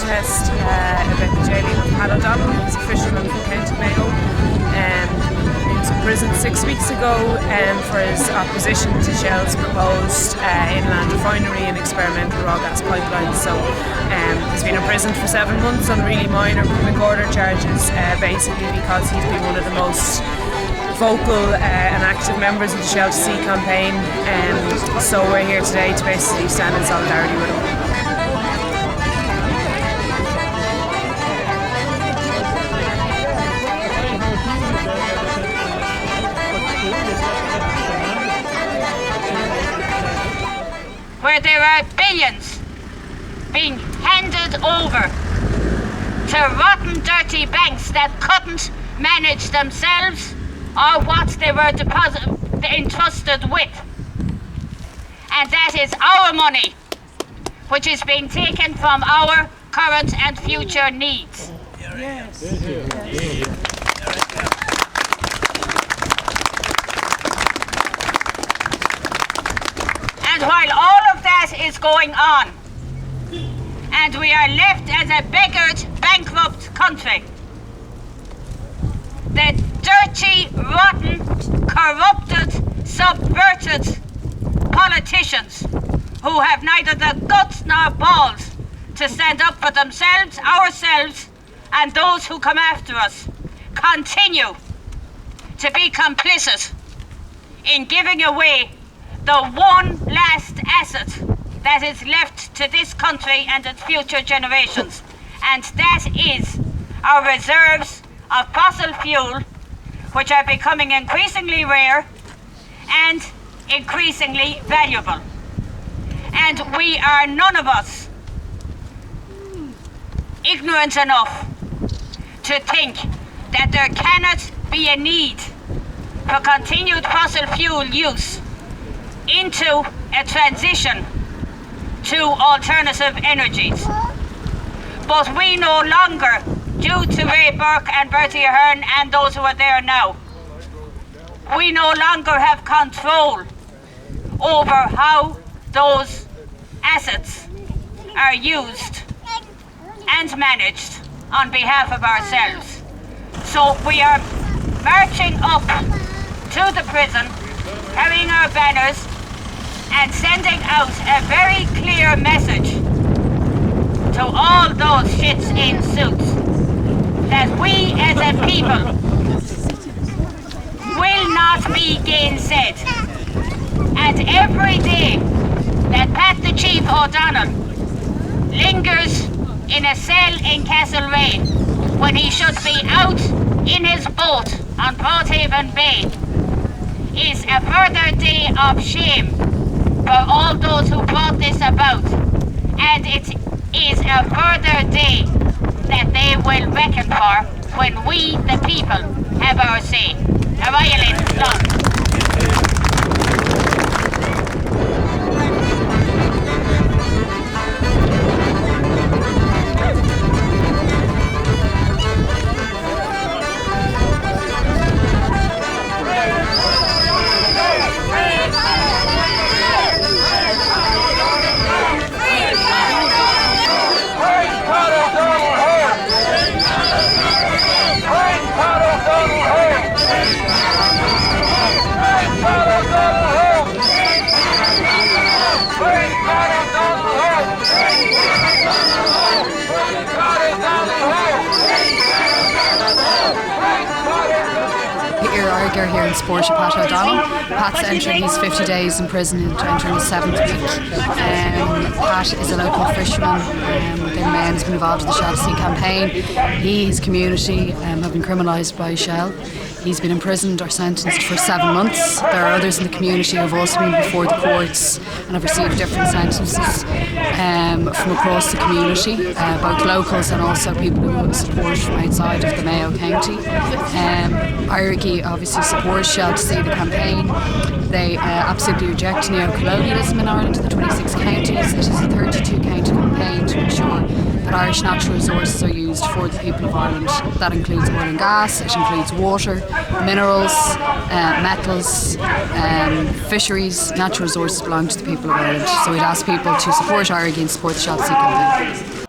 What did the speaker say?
protest about the jailing of Pat O'Donnell, who's a fisherman from County Mayo. He was in prison 6 weeks ago for his opposition to Shell's proposed inland refinery and experimental raw gas pipelines. So he's been imprisoned for 7 months on really minor public order charges, basically because he's been one of the most vocal and active members of the Shell to Sea campaign. So we're here today to basically stand in solidarity with him. Where there are billions being handed over to rotten, dirty banks that couldn't manage themselves or what they were entrusted with. And that is our money, which is being taken from our current and future needs. Yes. And while all of that is going on, and we are left as a beggared, bankrupt country, the dirty, rotten, corrupted, subverted politicians who have neither the guts nor balls to stand up for themselves, ourselves, and those who come after us, continue to be complicit in giving away the one last asset that is left to this country and its future generations, and that is our reserves of fossil fuel, which are becoming increasingly rare and increasingly valuable. And we are, none of us, ignorant enough to think that there cannot be a need for continued fossil fuel use into a transition to alternative energies. But we no longer, due to Ray Burke and Bertie Ahern and those who are there now, we no longer have control over how those assets are used and managed on behalf of ourselves. So we are marching up to the prison, carrying our banners and sending out a very clear message to all those shits in suits that we as a people will not be gainsaid. And every day that Pat the Chief O'Donnell lingers in a cell in Castlereagh when he should be out in his boat on Porthaven Bay is a further day of shame for all those who brought this about, and it is a further day that they will reckon for when we, the people, have our say. Arayalin, long. Here in sport of Pat O'Donnell. Pat's entering his 50 days in prison into entering his 7th week. Pat is a local fisherman within Mayo, has been involved in the Shell Sea campaign. He, his community have been criminalised by Shell. He's been imprisoned or sentenced for 7 months. There are others in the community who have also been before the courts and have received different sentences from across the community, both locals and also people who support from outside of the Mayo County. IRG obviously supports Shell to Sea the campaign. They absolutely reject neo-colonialism in Ireland in the 26 counties. It is a 32 county campaign to ensure that Irish natural resources are used for the people of Ireland. That includes oil and gas, it includes water, minerals, metals, fisheries. Natural resources belong to the people of Ireland. So we'd ask people to support IRG and support the Shell Sea campaign.